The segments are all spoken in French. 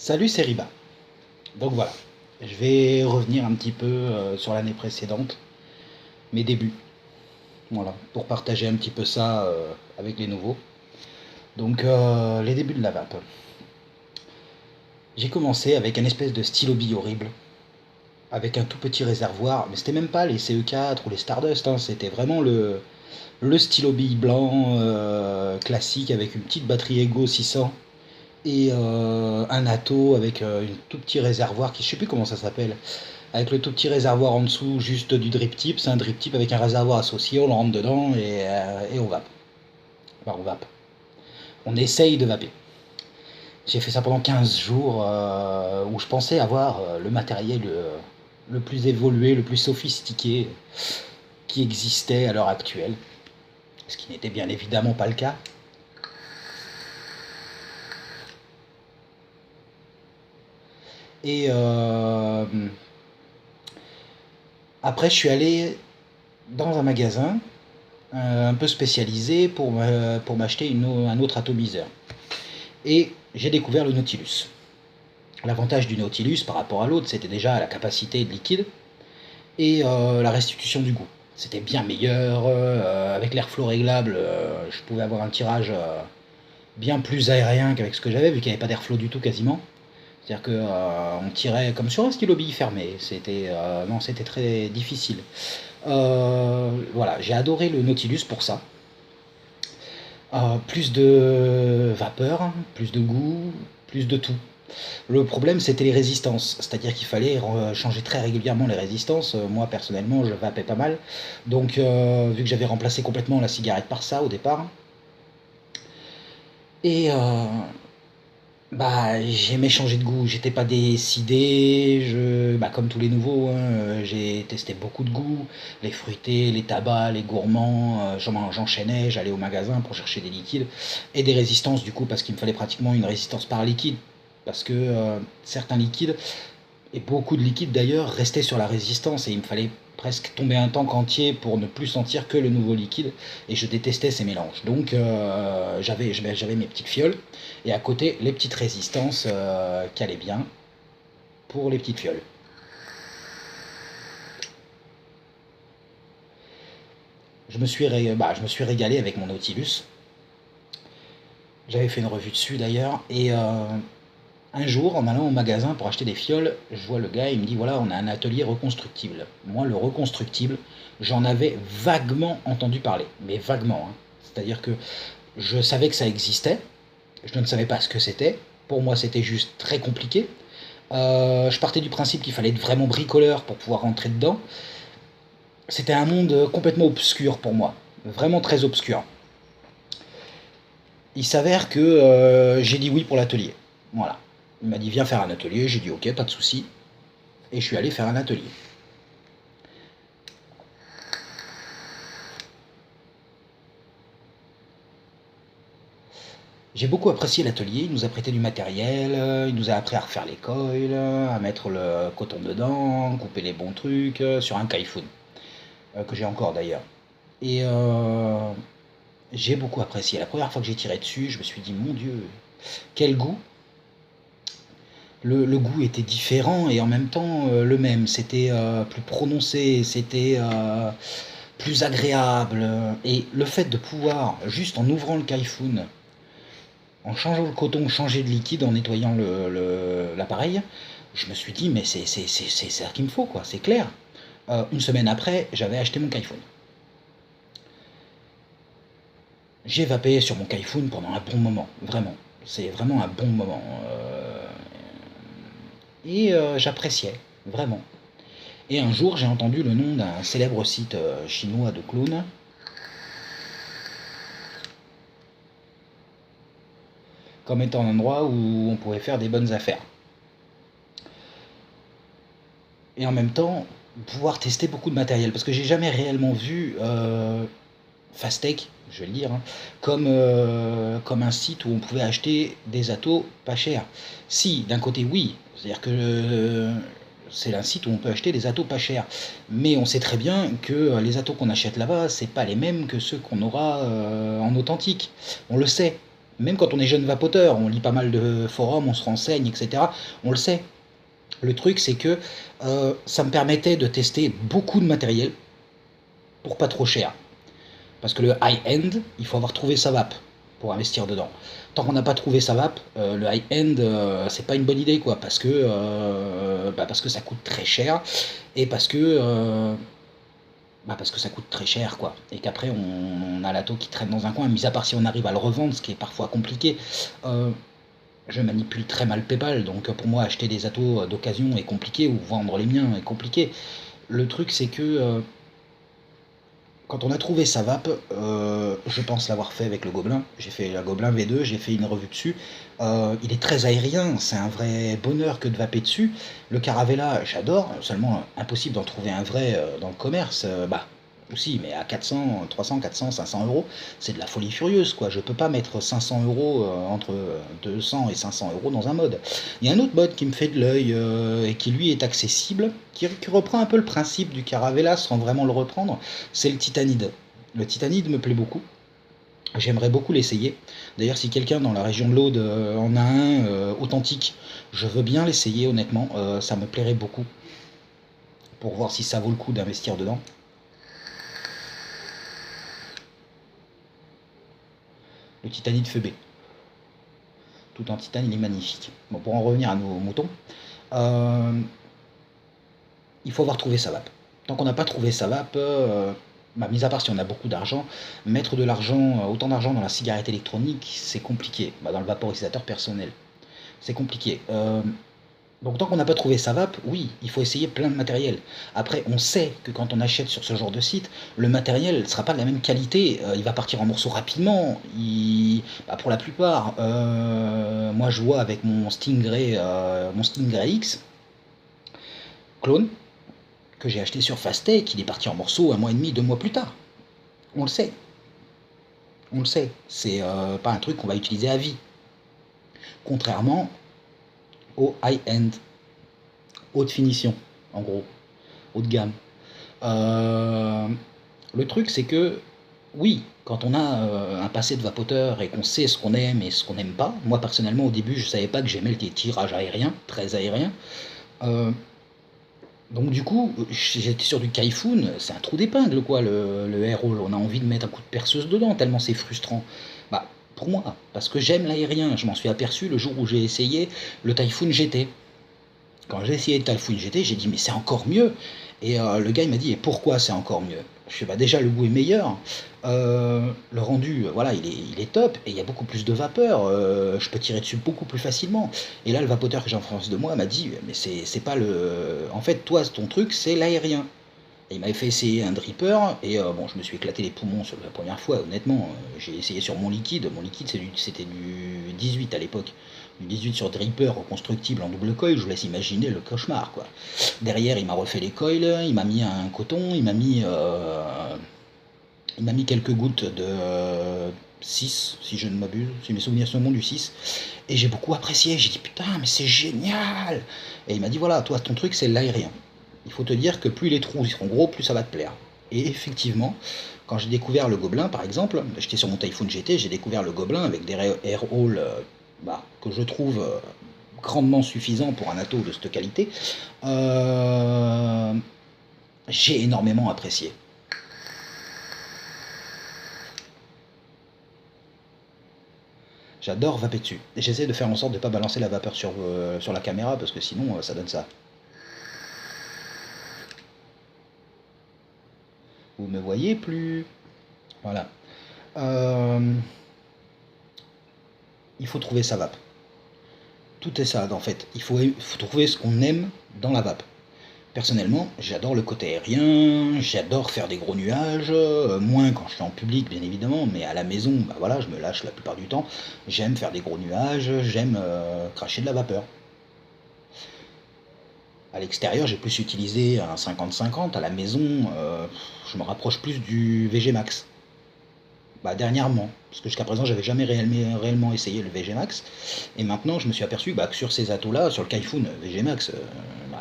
Salut, c'est Riba. Donc voilà, je vais revenir un petit peu sur l'année précédente, mes débuts, voilà, pour partager un petit peu ça avec les nouveaux. Donc les débuts de la vape. J'ai commencé avec un espèce de stylo bille horrible, avec un tout petit réservoir, mais c'était même pas les CE4 ou les Stardust, hein, c'était vraiment le stylo bille blanc classique avec une petite batterie Ego 600 et un Atto avec un tout petit réservoir qui je sais plus comment ça s'appelle. Avec le tout petit réservoir en dessous, juste du drip tip. C'est un drip tip avec un réservoir associé, on le rentre dedans et on vape. Enfin, on vape. On essaye de vaper. J'ai fait ça pendant 15 jours où je pensais avoir le matériel le plus évolué, le plus sophistiqué qui existait à l'heure actuelle. Ce qui n'était bien évidemment pas le cas. Et après, je suis allé dans un magasin un peu spécialisé pour m'acheter un autre atomiseur. Et j'ai découvert le Nautilus. L'avantage du Nautilus par rapport à l'autre, c'était déjà la capacité de liquide et la restitution du goût. C'était bien meilleur, avec l'airflow réglable, je pouvais avoir un tirage bien plus aérien qu'avec ce que j'avais, vu qu'il n'y avait pas d'airflow du tout quasiment. C'est-à-dire que on tirait comme sur un stylo bille fermé. C'était très difficile. Voilà, j'ai adoré le Nautilus pour ça. Plus de vapeur, plus de goût, plus de tout. Le problème, c'était les résistances, c'est-à-dire qu'il fallait changer très régulièrement les résistances. Moi, personnellement, je vapais pas mal. Donc, vu que j'avais remplacé complètement la cigarette par ça au départ, et bah, j'aimais changer de goût. J'étais pas décidé. Comme tous les nouveaux, hein, j'ai testé beaucoup de goûts, les fruités, les tabacs, les gourmands. J'enchaînais, j'allais au magasin pour chercher des liquides et des résistances du coup, parce qu'il me fallait pratiquement une résistance par liquide, parce que certains liquides et beaucoup de liquide d'ailleurs restait sur la résistance et il me fallait presque tomber un tank entier pour ne plus sentir que le nouveau liquide et je détestais ces mélanges. Donc j'avais mes petites fioles et à côté les petites résistances qui allaient bien pour les petites fioles. Je me suis régalé avec mon Nautilus. J'avais fait une revue dessus d'ailleurs et un jour, en allant au magasin pour acheter des fioles, je vois le gars, il me dit voilà, on a un atelier reconstructible. Moi, le reconstructible, j'en avais vaguement entendu parler, mais vaguement, hein. C'est-à-dire que je savais que ça existait, je ne savais pas ce que c'était. Pour moi, c'était juste très compliqué. Je partais du principe qu'il fallait être vraiment bricoleur pour pouvoir rentrer dedans. C'était un monde complètement obscur pour moi, vraiment très obscur. Il s'avère que j'ai dit oui pour l'atelier. Voilà. Il m'a dit viens faire un atelier, j'ai dit ok, pas de souci. Et je suis allé faire un atelier. J'ai beaucoup apprécié l'atelier, il nous a prêté du matériel, il nous a appris à refaire les coils, à mettre le coton dedans, couper les bons trucs, sur un Kaifoun, que j'ai encore d'ailleurs. Et j'ai beaucoup apprécié. La première fois que j'ai tiré dessus, je me suis dit, mon Dieu, quel goût! Le goût était différent et en même temps le même. C'était plus prononcé, c'était plus agréable. Et le fait de pouvoir, juste en ouvrant le Kaifoun, en changeant le coton, changer de liquide, en nettoyant l'appareil, je me suis dit, mais c'est ça qu'il me faut, quoi, c'est clair. Une semaine après, j'avais acheté mon Kaifoun. J'ai vapé sur mon Kaifoun pendant un bon moment, vraiment. C'est vraiment un bon moment. Et j'appréciais, vraiment. Et un jour, j'ai entendu le nom d'un célèbre site chinois de clones comme étant un endroit où on pouvait faire des bonnes affaires. Et en même temps, pouvoir tester beaucoup de matériel. Parce que j'ai jamais réellement vu Fastech, je vais le dire, hein, comme un site où on pouvait acheter des atos pas chers. Si, d'un côté, oui. C'est-à-dire que c'est un site où on peut acheter des atos pas chers. Mais on sait très bien que les atos qu'on achète là-bas, c'est pas les mêmes que ceux qu'on aura en authentique. On le sait. Même quand on est jeune vapoteur, on lit pas mal de forums, on se renseigne, etc. On le sait. Le truc, c'est que ça me permettait de tester beaucoup de matériel pour pas trop cher. Parce que le high-end, il faut avoir trouvé sa vape pour investir dedans. Tant qu'on n'a pas trouvé sa vape, le high-end, c'est pas une bonne idée, quoi, parce que ça coûte très cher, et parce que ça coûte très cher, quoi. Et qu'après, on a l'atto qui traîne dans un coin, mis à part si on arrive à le revendre, ce qui est parfois compliqué. Euh, je manipule très mal PayPal, donc pour moi, acheter des attos d'occasion est compliqué, ou vendre les miens est compliqué. Le truc, c'est que quand on a trouvé sa vape, je pense l'avoir fait avec le Gobelin. J'ai fait la Gobelin V2, j'ai fait une revue dessus. Il est très aérien, c'est un vrai bonheur que de vaper dessus. Le Caravella, j'adore, seulement impossible d'en trouver un vrai dans le commerce. Aussi, mais à 400, 300, 400, 500 euros, c'est de la folie furieuse, quoi. Je peux pas mettre 500 euros entre 200 et 500 euros dans un mode. Il y a un autre mode qui me fait de l'œil et qui lui est accessible, qui reprend un peu le principe du Caravella sans vraiment le reprendre, c'est le Titanide. Le Titanide me plaît beaucoup. J'aimerais beaucoup l'essayer. D'ailleurs, si quelqu'un dans la région de l'Aude en a un authentique, je veux bien l'essayer, honnêtement. Ça me plairait beaucoup pour voir si ça vaut le coup d'investir dedans. Le Titanide Phoebe. Tout en titane, il est magnifique. Bon, pour en revenir à nos moutons, euh, il faut avoir trouvé sa vape. Tant qu'on n'a pas trouvé sa vape, mis à part si on a beaucoup d'argent, mettre de l'argent, autant d'argent dans la cigarette électronique, c'est compliqué. Dans le vaporisateur personnel, c'est compliqué. Donc tant qu'on n'a pas trouvé sa vape, oui, il faut essayer plein de matériel. Après, on sait que quand on achète sur ce genre de site, le matériel ne sera pas de la même qualité, il va partir en morceaux rapidement, pour la plupart. Moi je vois avec mon Stingray X, clone, que j'ai acheté sur Fastech, il est parti en morceaux un mois et demi, 2 mois plus tard. On le sait, on le sait. C'est pas un truc qu'on va utiliser à vie. Contrairement au high-end, haute finition, en gros, haut de gamme. Euh, le truc, c'est que, oui, quand on a un passé de vapoteur et qu'on sait ce qu'on aime et ce qu'on n'aime pas, moi personnellement au début je savais pas que j'aimais le tirage aérien, très aérien. Euh, donc du coup, j'étais sur du Kaifoun, c'est un trou d'épingle quoi le air-roll, on a envie de mettre un coup de perceuse dedans tellement c'est frustrant. Pour moi, parce que j'aime l'aérien, je m'en suis aperçu le jour où j'ai essayé le Typhoon GT. Quand j'ai essayé le Typhoon GT, j'ai dit mais c'est encore mieux. Et le gars il m'a dit et pourquoi c'est encore mieux? Je fais déjà le goût est meilleur, le rendu voilà il est top et il y a beaucoup plus de vapeur, je peux tirer dessus beaucoup plus facilement. Et là le vapoteur que j'ai en face de moi m'a dit mais c'est pas le. En fait toi ton truc c'est l'aérien. Et il m'avait fait essayer un dripper et bon je me suis éclaté les poumons sur la première fois honnêtement. J'ai essayé sur mon liquide c'était du 18 à l'époque. Du 18 sur dripper reconstructible en double coil, je vous laisse imaginer le cauchemar quoi. Derrière il m'a refait les coils, il m'a mis un coton, il m'a mis quelques gouttes de 6 si je ne m'abuse, si mes souvenirs sont bons du 6. Et j'ai beaucoup apprécié, j'ai dit putain mais c'est génial. Et il m'a dit voilà toi ton truc c'est l'aérien. Il faut te dire que plus les trous seront gros, plus ça va te plaire. Et effectivement, quand j'ai découvert le Gobelin, par exemple, j'étais sur mon Typhoon GT, j'ai découvert le Gobelin avec des air halls que je trouve grandement suffisants pour un atto de cette qualité. Euh, j'ai énormément apprécié. J'adore vaper dessus. Et j'essaie de faire en sorte de ne pas balancer la vapeur sur la caméra parce que sinon ça donne ça. Vous me voyez plus. Voilà. Euh, il faut trouver sa vape. Tout est ça en fait. Il faut trouver ce qu'on aime dans la vape. Personnellement, j'adore le côté aérien, j'adore faire des gros nuages, moins quand je suis en public bien évidemment, mais à la maison, voilà, je me lâche la plupart du temps. J'aime faire des gros nuages, j'aime cracher de la vapeur. À l'extérieur, j'ai plus utilisé un 50-50, à la maison, je me rapproche plus du VG Max. Dernièrement, parce que jusqu'à présent j'avais jamais réellement essayé le VG Max, et maintenant je me suis aperçu que sur ces atos-là, sur le Kaifoun VG Max,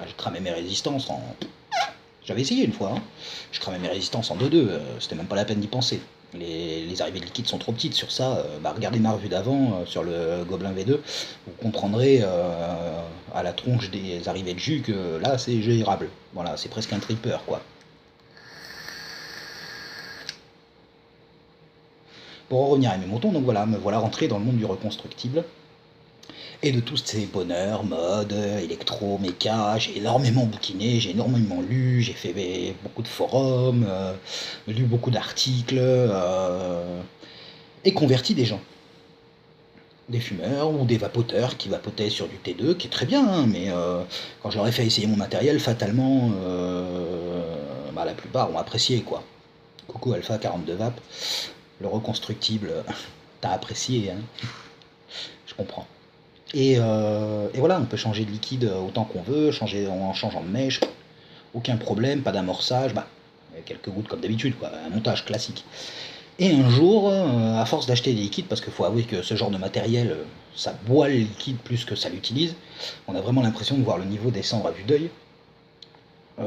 je cramais mes résistances en. J'avais essayé une fois, hein. Je cramais mes résistances en 2-2, c'était même pas la peine d'y penser. Les arrivées de liquide sont trop petites sur ça. Regardez ma revue d'avant sur le Gobelin V2, vous comprendrez à la tronche des arrivées de jus que là c'est gérable. Voilà, c'est presque un tripper quoi. Pour en revenir à mes moutons, donc voilà, me voilà rentré dans le monde du reconstructible. Et de tous ces bonheurs, mode, électro, méca, j'ai énormément bouquiné, j'ai énormément lu, j'ai fait beaucoup de forums, lu beaucoup d'articles, et converti des gens. Des fumeurs ou des vapoteurs qui vapotaient sur du T2, qui est très bien, hein, mais quand je leur ai fait essayer mon matériel, fatalement, la plupart ont apprécié, quoi. Coucou Alpha 42 Vap, le reconstructible, t'as apprécié, hein, je comprends. Et voilà, on peut changer de liquide autant qu'on veut, changer en changeant de mèche, aucun problème, pas d'amorçage, quelques gouttes comme d'habitude, quoi, un montage classique. Et un jour, à force d'acheter des liquides, parce qu'il faut avouer que ce genre de matériel, ça boit le liquide plus que ça l'utilise, on a vraiment l'impression de voir le niveau descendre à vue d'œil.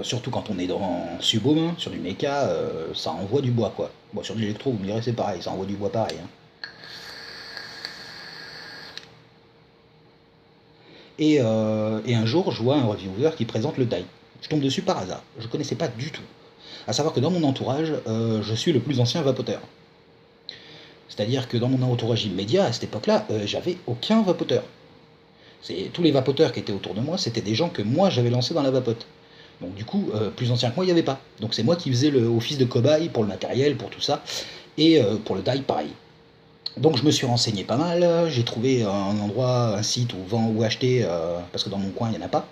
Surtout quand on est dans Subhome, hein, sur du méca, ça envoie du bois, quoi. Bon, sur de l'électro, vous me direz, c'est pareil, ça envoie du bois pareil, hein. Et un jour, je vois un reviewer qui présente le DAI. Je tombe dessus par hasard, je ne connaissais pas du tout. À savoir que dans mon entourage, je suis le plus ancien vapoteur. C'est-à-dire que dans mon entourage immédiat, à cette époque-là, j'avais aucun vapoteur. Tous les vapoteurs qui étaient autour de moi, c'était des gens que moi j'avais lancés dans la vapote. Donc du coup, plus ancien que moi, il n'y avait pas. Donc c'est moi qui faisais le office de cobaye pour le matériel, pour tout ça, et pour le DAI, pareil. Donc je me suis renseigné pas mal, j'ai trouvé un endroit, un site où acheter, parce que dans mon coin il n'y en a pas,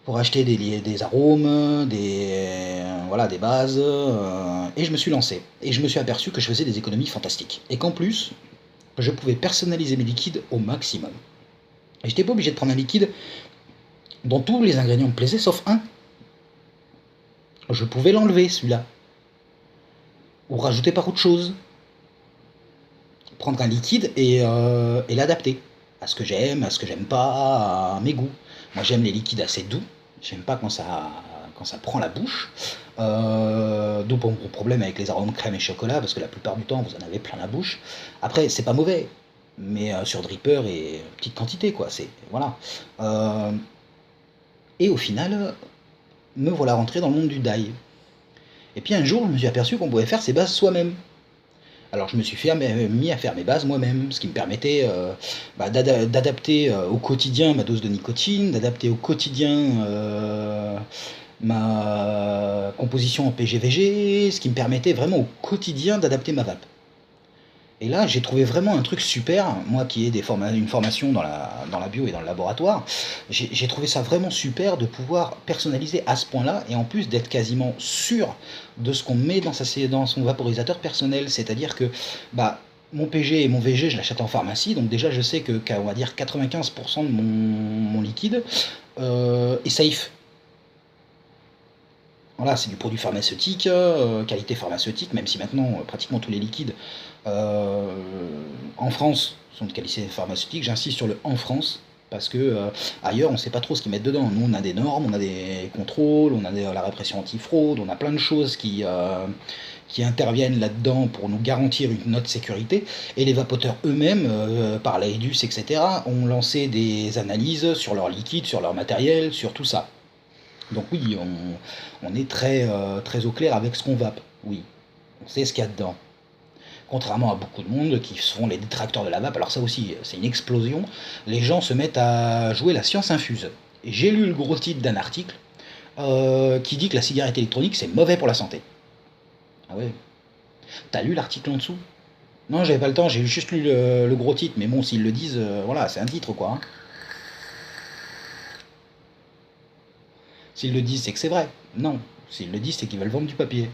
pour acheter des arômes, des bases, et je me suis lancé. Et je me suis aperçu que je faisais des économies fantastiques. Et qu'en plus, je pouvais personnaliser mes liquides au maximum. Et j'étais pas obligé de prendre un liquide dont tous les ingrédients me plaisaient, sauf un. Je pouvais l'enlever celui-là. Ou rajouter par autre chose. Prendre un liquide et l'adapter à ce que j'aime, à ce que j'aime pas, à mes goûts. Moi j'aime les liquides assez doux, j'aime pas quand ça prend la bouche. D'où mon problème avec les arômes crème et chocolat, parce que la plupart du temps vous en avez plein la bouche. Après c'est pas mauvais, mais sur Dripper et petite quantité quoi, c'est voilà. Et au final, me voilà rentré dans le monde du DAI. Et puis un jour je me suis aperçu qu'on pouvait faire ses bases soi-même. Alors je me suis mis à faire mes bases moi-même, ce qui me permettait d'adapter au quotidien ma dose de nicotine, d'adapter au quotidien ma composition en PGVG, ce qui me permettait vraiment au quotidien d'adapter ma vape. Et là, j'ai trouvé vraiment un truc super, moi qui ai une formation dans la bio et dans le laboratoire, j'ai trouvé ça vraiment super de pouvoir personnaliser à ce point-là, et en plus d'être quasiment sûr de ce qu'on met dans son vaporisateur personnel, c'est-à-dire que mon PG et mon VG, je l'achète en pharmacie, donc déjà je sais qu'à on va dire 95% de mon liquide est safe. Voilà, c'est du produit pharmaceutique, qualité pharmaceutique, même si maintenant pratiquement tous les liquides en France sont de qualité pharmaceutique. J'insiste sur le en France, parce que ailleurs on ne sait pas trop ce qu'ils mettent dedans. Nous on a des normes, on a des contrôles, on a la répression antifraude, on a plein de choses qui interviennent là-dedans pour nous garantir une note sécurité. Et les vapoteurs eux-mêmes, par l'AEDUS, etc., ont lancé des analyses sur leur liquide, sur leur matériel, sur tout ça. Donc oui, on est très, très au clair avec ce qu'on vape. Oui, on sait ce qu'il y a dedans. Contrairement à beaucoup de monde qui sont les détracteurs de la vape, alors ça aussi, c'est une explosion. Les gens se mettent à jouer la science infuse. Et j'ai lu le gros titre d'un article qui dit que la cigarette électronique, c'est mauvais pour la santé. Ah ouais. T'as lu l'article en dessous? Non, j'avais pas le temps, j'ai juste lu le gros titre, mais bon, s'ils le disent, voilà, c'est un titre, quoi. Hein. S'ils le disent, c'est que c'est vrai. Non, s'ils le disent, c'est qu'ils veulent vendre du papier.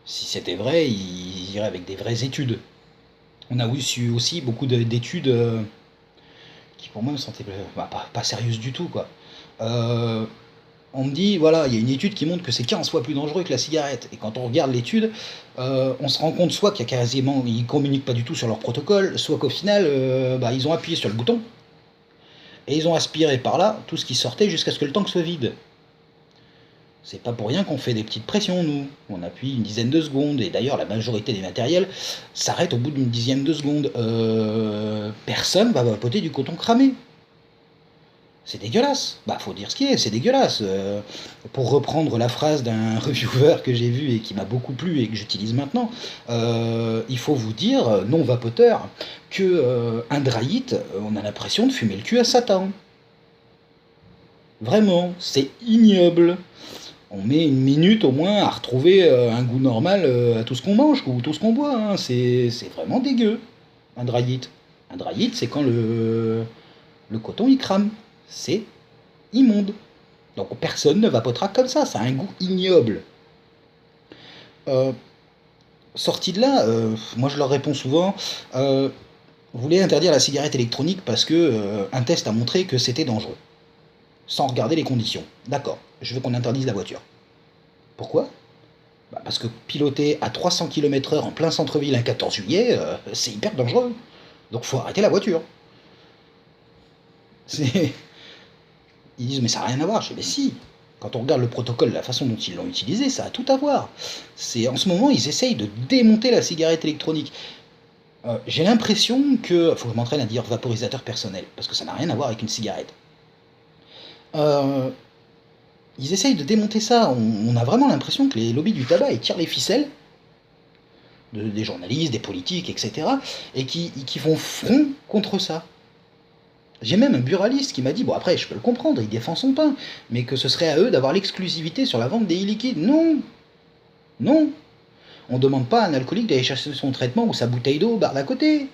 Si c'était vrai, ils iraient avec des vraies études. On a eu aussi beaucoup d'études qui, pour moi, me sentaient pas sérieuses du tout, quoi. On me dit, voilà, il y a une étude qui montre que c'est 15 fois plus dangereux que la cigarette. Et quand on regarde l'étude, on se rend compte soit qu'il y a quasiment, ils communiquent pas du tout sur leur protocole, soit qu'au final, ils ont appuyé sur le bouton, et ils ont aspiré par là tout ce qui sortait jusqu'à ce que le tank soit vide. C'est pas pour rien qu'on fait des petites pressions, nous. On appuie une dizaine de secondes, et d'ailleurs la majorité des matériels s'arrêtent au bout d'une dixième de seconde. Personne va vapoter du coton cramé. C'est dégueulasse. Bah, faut dire ce qui est, c'est dégueulasse. Pour reprendre la phrase d'un reviewer que j'ai vu et qui m'a beaucoup plu et que j'utilise maintenant, il faut vous dire, non vapoteur, que un dry hit, on a l'impression de fumer le cul à Satan. Vraiment, c'est ignoble. On met une minute au moins à retrouver un goût normal à tout ce qu'on mange ou tout ce qu'on boit, hein. C'est vraiment dégueu, un dry hit. Un dry hit, c'est quand le coton il crame. C'est immonde. Donc personne ne vapotera comme ça a un goût ignoble. Euh, Sorti de là, moi je leur réponds souvent, vous voulez interdire la cigarette électronique parce que un test a montré que c'était dangereux, sans regarder les conditions. D'accord, je veux qu'on interdise la voiture. Pourquoi? Bah, parce que piloter à 300 km/h en plein centre-ville un 14 juillet, c'est hyper dangereux. Donc faut arrêter la voiture. C'est... Ils disent mais ça n'a rien à voir. Je dis mais si. Quand on regarde le protocole, la façon dont ils l'ont utilisé, ça a tout à voir. C'est en ce moment ils essayent de démonter la cigarette électronique. J'ai l'impression que, faut que je m'entraîne à dire vaporisateur personnel, parce que ça n'a rien à voir avec une cigarette. Euh, Ils essayent de démonter ça. On a vraiment l'impression que les lobbies du tabac ils tirent les ficelles des journalistes, des politiques, etc. et qui font front contre ça. J'ai même un buraliste qui m'a dit, bon après je peux le comprendre, il défend son pain, mais que ce serait à eux d'avoir l'exclusivité sur la vente des e-liquides. Non, non. On ne demande pas à un alcoolique d'aller chercher son traitement ou sa bouteille d'eau au bar d'à côté.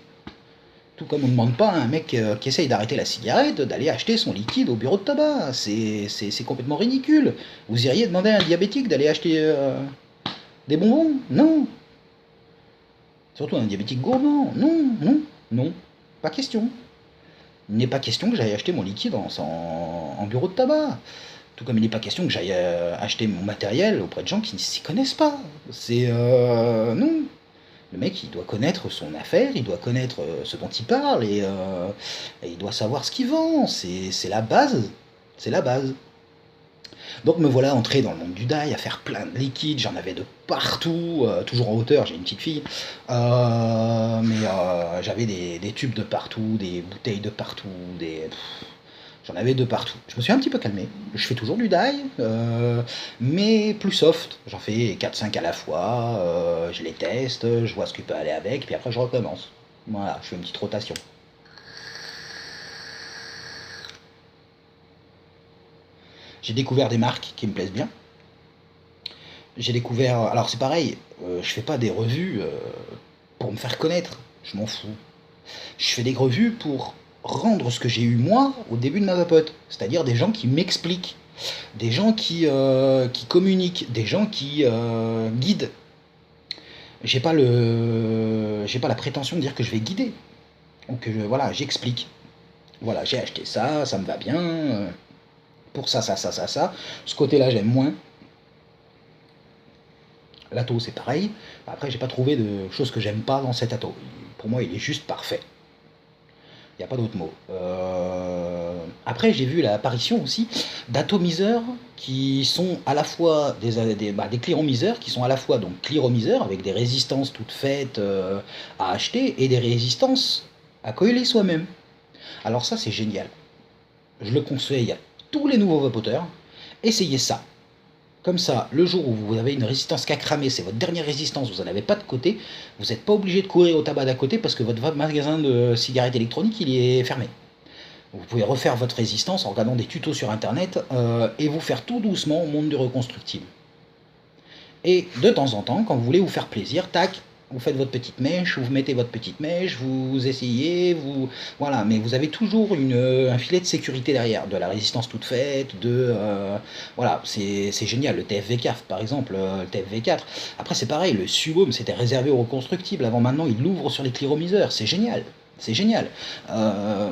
Tout comme on ne demande pas à un mec qui essaye d'arrêter la cigarette d'aller acheter son liquide au bureau de tabac. C'est complètement ridicule. Vous iriez demander à un diabétique d'aller acheter des bonbons? Non. Surtout un diabétique gourmand. Non, non, non. Pas question. Il n'est pas question que j'aille acheter mon liquide en bureau de tabac. Tout comme il n'est pas question que j'aille acheter mon matériel auprès de gens qui ne s'y connaissent pas. C'est... non. Le mec, il doit connaître son affaire, il doit connaître ce dont il parle, et il doit savoir ce qu'il vend. C'est la base. C'est la base. Donc me voilà entré dans le monde du dye, à faire plein de liquides, j'en avais de partout, toujours en hauteur, j'ai une petite fille, mais j'avais des tubes de partout, des bouteilles de partout, j'en avais de partout. Je me suis un petit peu calmé, je fais toujours du dye, mais plus soft, j'en fais 4-5 à la fois, je les teste, je vois ce qui peut aller avec, puis après je recommence. Voilà, je fais une petite rotation. J'ai découvert des marques qui me plaisent bien. J'ai découvert. Alors c'est pareil, je fais pas des revues pour me faire connaître, je m'en fous. Je fais des revues pour rendre ce que j'ai eu moi au début de ma vapote, c'est-à-dire des gens qui m'expliquent, des gens qui communiquent, des gens qui guident. J'ai pas la prétention de dire que je vais guider, ou que voilà, j'explique. Voilà, j'ai acheté ça, ça me va bien, pour ça, ça, ça, ça, ça. Ce côté-là, j'aime moins. L'atto, c'est pareil. Après, j'ai pas trouvé de choses que j'aime pas dans cet atto. Pour moi, il est juste parfait. Il n'y a pas d'autre mot. Après, j'ai vu l'apparition aussi d'atomiseurs qui sont à la fois des cléromiseurs, qui sont à la fois donc cléromiseurs avec des résistances toutes faites à acheter et des résistances à coller soi-même. Alors ça, c'est génial. Je le conseille à tous les nouveaux vapoteurs. Essayez ça. Comme ça, le jour où vous avez une résistance qui a cramé, c'est votre dernière résistance, vous n'en avez pas de côté, vous n'êtes pas obligé de courir au tabac d'à côté parce que votre magasin de cigarettes électroniques il est fermé. Vous pouvez refaire votre résistance en regardant des tutos sur internet et vous faire tout doucement au monde du reconstructible. Et de temps en temps, quand vous voulez vous faire plaisir, tac, vous faites votre petite mèche, vous mettez votre petite mèche, vous essayez, voilà, mais vous avez toujours un filet de sécurité derrière, de la résistance toute faite, voilà, c'est génial. Le TFV4 par exemple, le TFV4. Après c'est pareil, le Subom c'était réservé aux reconstructibles. Avant maintenant, il l'ouvre sur les cléromiseurs. C'est génial. C'est génial.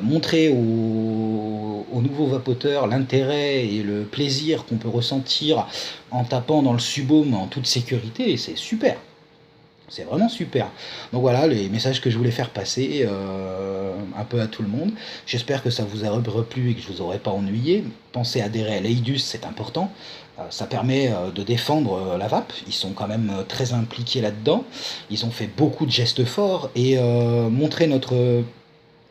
Montrer aux nouveaux vapoteurs l'intérêt et le plaisir qu'on peut ressentir en tapant dans le Subom en toute sécurité, c'est super. C'est vraiment super. Donc voilà les messages que je voulais faire passer un peu à tout le monde. J'espère que ça vous a replu et que je vous aurai pas ennuyé. Pensez à adhérer à l'EIDUS, c'est important. Ça permet de défendre la vape. Ils sont quand même très impliqués là-dedans. Ils ont fait beaucoup de gestes forts et montrer notre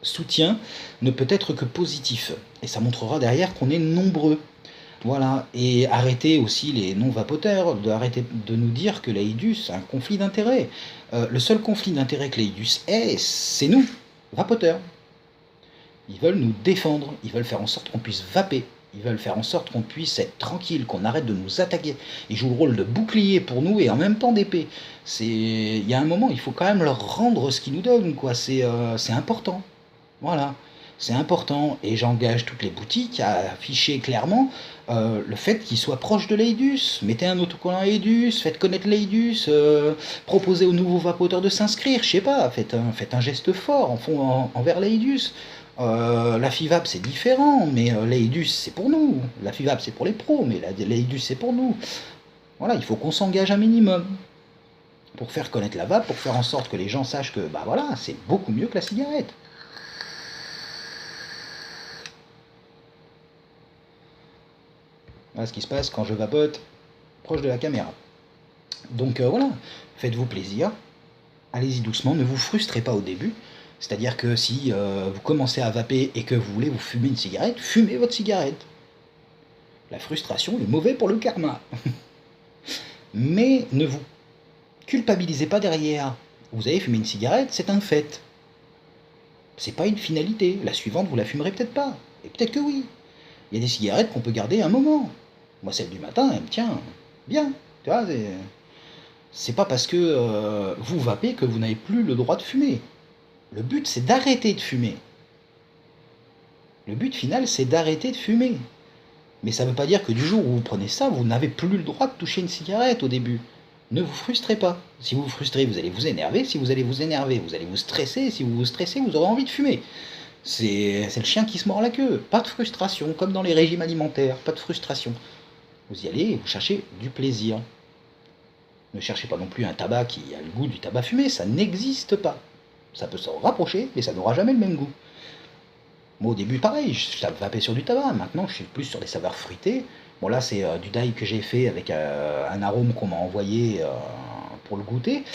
soutien ne peut être que positif. Et ça montrera derrière qu'on est nombreux. Voilà, et arrêter aussi les non-vapoteurs, arrêter de nous dire que l'AIDUS a un conflit d'intérêts. Le seul conflit d'intérêts que l'AIDUS est, c'est nous, vapoteurs. Ils veulent nous défendre, ils veulent faire en sorte qu'on puisse vaper, ils veulent faire en sorte qu'on puisse être tranquille, qu'on arrête de nous attaquer. Ils jouent le rôle de bouclier pour nous et en même temps d'épée. Il y a un moment, il faut quand même leur rendre ce qu'ils nous donnent, quoi. C'est important. Voilà, c'est important et j'engage toutes les boutiques à afficher clairement le fait qu'ils soient proches de l'AIDUS. Mettez un autocollant AIDUS, faites connaître l'AIDUS, proposez aux nouveaux vapoteurs de s'inscrire, je sais pas, faites un geste fort envers l'AIDUS. La FIVAP c'est différent, mais l'AIDUS c'est pour nous. La FIVAP c'est pour les pros, mais l'AIDUS c'est pour nous. Voilà, il faut qu'on s'engage un minimum pour faire connaître la vape, pour faire en sorte que les gens sachent que bah voilà, c'est beaucoup mieux que la cigarette. Voilà ce qui se passe quand je vapote proche de la caméra. Donc voilà, faites-vous plaisir, allez-y doucement, ne vous frustrez pas au début. C'est-à-dire que si vous commencez à vaper et que vous voulez vous fumer une cigarette, fumez votre cigarette. La frustration est mauvaise pour le karma. Mais ne vous culpabilisez pas derrière. Vous avez fumé une cigarette, c'est un fait. C'est pas une finalité. La suivante, vous la fumerez peut-être pas. Et peut-être que oui. Il y a des cigarettes qu'on peut garder un moment. Moi, celle du matin, elle me tient bien. Tu vois, c'est pas parce que vous vapez que vous n'avez plus le droit de fumer. Le but, c'est d'arrêter de fumer. Le but final, c'est d'arrêter de fumer. Mais ça ne veut pas dire que du jour où vous prenez ça, vous n'avez plus le droit de toucher une cigarette au début. Ne vous frustrez pas. Si vous vous frustrez, vous allez vous énerver. Si vous allez vous énerver, vous allez vous stresser. Si vous vous stressez, vous aurez envie de fumer. C'est le chien qui se mord la queue. Pas de frustration, comme dans les régimes alimentaires. Pas de frustration. Vous y allez et vous cherchez du plaisir. Ne cherchez pas non plus un tabac qui a le goût du tabac fumé. Ça n'existe pas. Ça peut s'en rapprocher, mais ça n'aura jamais le même goût. Moi au début pareil, je vapais sur du tabac, maintenant je suis plus sur des saveurs fruitées. Bon là c'est du dye que j'ai fait avec un arôme qu'on m'a envoyé pour le goûter.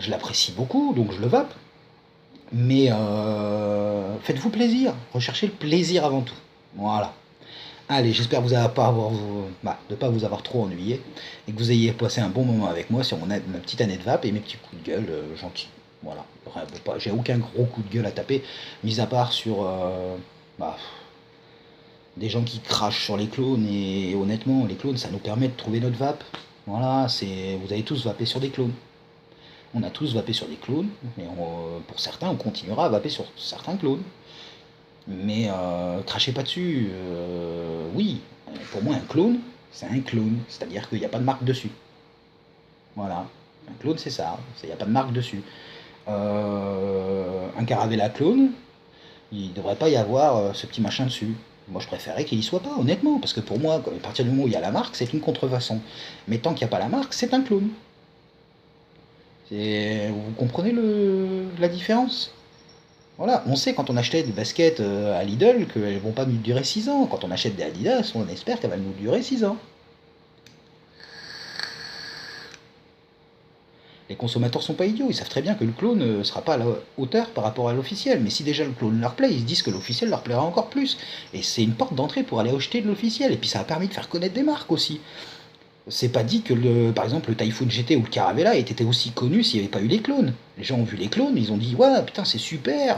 Je l'apprécie beaucoup, donc je le vape. Mais faites-vous plaisir, recherchez le plaisir avant tout. Voilà. Allez, j'espère vous avoir pas avoir, de pas vous avoir trop ennuyé et que vous ayez passé un bon moment avec moi sur ma petite année de vape et mes petits coups de gueule gentils. Voilà, j'ai aucun gros coup de gueule à taper, mis à part sur bah, des gens qui crachent sur les clones et honnêtement, les clones ça nous permet de trouver notre vape. Voilà, vous avez tous vapé sur des clones. On a tous vapé sur des clones, mais pour certains, on continuera à vaper sur certains clones. Mais crachez pas dessus. Oui, pour moi, un clone, c'est un clone. C'est-à-dire qu'il n'y a pas de marque dessus. Voilà. Un clone, c'est ça. Il n'y a pas de marque dessus. Un Caravella clone, il ne devrait pas y avoir ce petit machin dessus. Moi, je préférais qu'il y soit pas, honnêtement. Parce que pour moi, à partir du moment où il y a la marque, c'est une contrefaçon. Mais tant qu'il n'y a pas la marque, c'est un clone. Vous comprenez la différence? Voilà, on sait quand on achetait des baskets à Lidl qu'elles vont pas nous durer 6 ans. Quand on achète des Adidas, on espère qu'elles vont nous durer 6 ans. Les consommateurs sont pas idiots, ils savent très bien que le clone ne sera pas à la hauteur par rapport à l'officiel. Mais si déjà le clone leur plaît, ils se disent que l'officiel leur plaira encore plus. Et c'est une porte d'entrée pour aller acheter de l'officiel. Et puis ça a permis de faire connaître des marques aussi. C'est pas dit que par exemple le Typhoon GT ou le Caravella aient été aussi connus s'il n'y avait pas eu les clones. Les gens ont vu les clones, ils ont dit ouais putain c'est super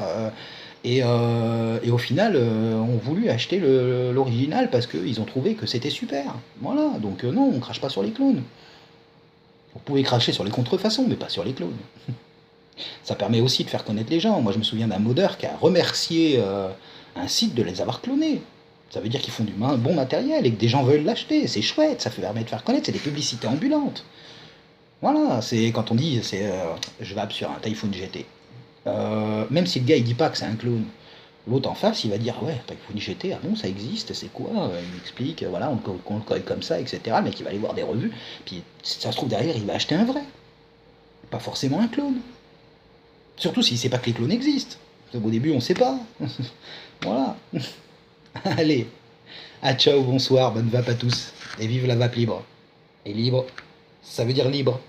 et au final ont voulu acheter l'original parce qu'ils ont trouvé que c'était super. Voilà, donc non, on crache pas sur les clones. Vous pouvez cracher sur les contrefaçons, mais pas sur les clones. Ça permet aussi de faire connaître les gens. Moi je me souviens d'un modeur qui a remercié un site de les avoir clonés. Ça veut dire qu'ils font du bon matériel et que des gens veulent l'acheter. C'est chouette, ça permet de faire connaître. C'est des publicités ambulantes. Voilà, c'est quand on dit je vape sur un Typhoon GT. Même si le gars il dit pas que c'est un clone, l'autre en face il va dire ouais, Typhoon GT, ah bon, ça existe, c'est quoi? Il m'explique, voilà, on le colle comme ça, etc. Le mec il va aller voir des revues, puis si ça se trouve derrière il va acheter un vrai. Pas forcément un clone. Surtout s'il sait pas que les clones existent. Au début on sait pas. Voilà. Allez. Ah ciao, bonsoir, bonne vape à tous. Et vive la vape libre. Et libre, ça veut dire libre.